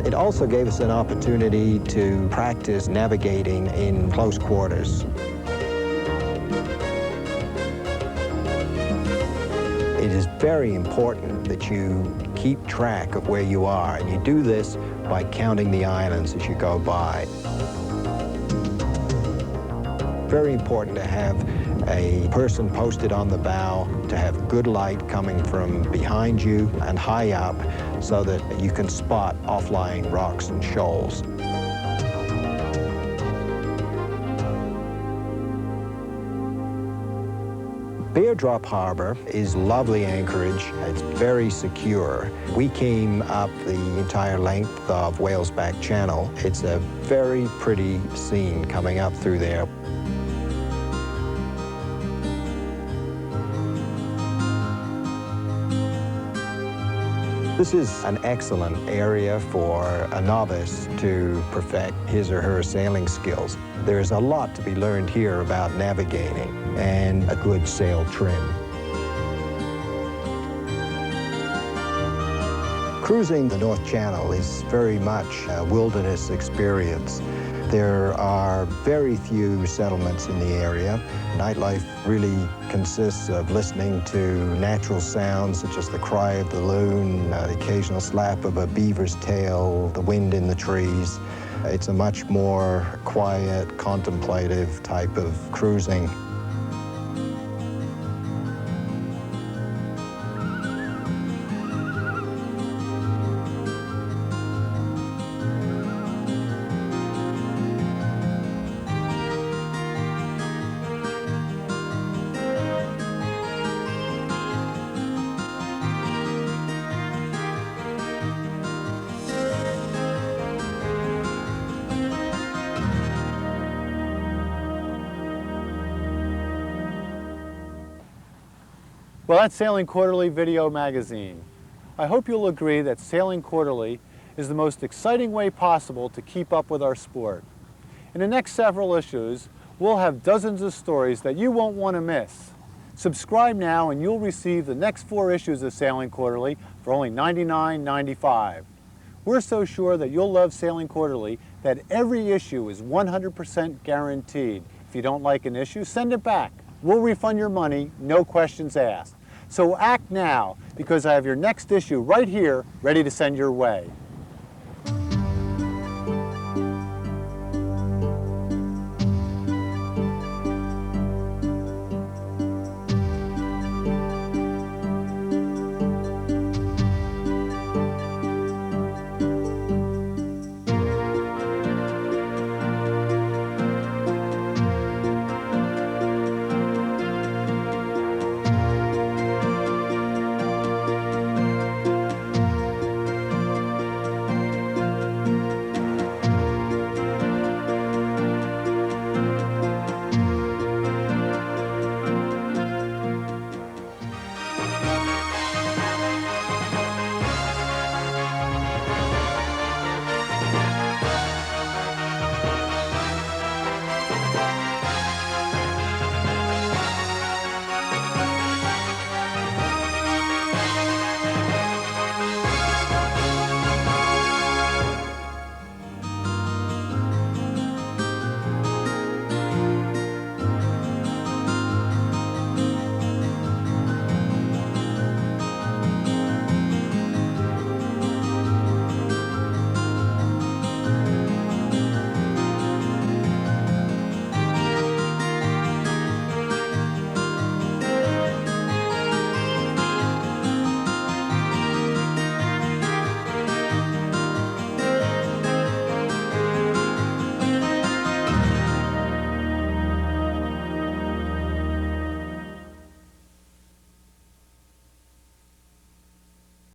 It also gave us an opportunity to practice navigating in close quarters. It is very important that you keep track of where you are, and you do this by counting the islands as you go by. Very important to have a person posted on the bow, to have good light coming from behind you and high up so that you can spot off-lying rocks and shoals. Bear Drop Harbor is lovely anchorage. It's very secure. We came up the entire length of Whale's Back Channel. It's a very pretty scene coming up through there. This is an excellent area for a novice to perfect his or her sailing skills. There's a lot to be learned here about navigating and a good sail trim. Cruising the North Channel is very much a wilderness experience. There are very few settlements in the area. Nightlife really consists of listening to natural sounds such as the cry of the loon, the occasional slap of a beaver's tail, the wind in the trees. It's a much more quiet, contemplative type of cruising. Well, that's Sailing Quarterly Video Magazine. I hope you'll agree that Sailing Quarterly is the most exciting way possible to keep up with our sport. In the next several issues, we'll have dozens of stories that you won't want to miss. Subscribe now and you'll receive the next 4 issues of Sailing Quarterly for only $99.95. We're so sure that you'll love Sailing Quarterly that every issue is 100% guaranteed. If you don't like an issue, send it back. We'll refund your money, no questions asked. So act now, because I have your next issue right here ready to send your way.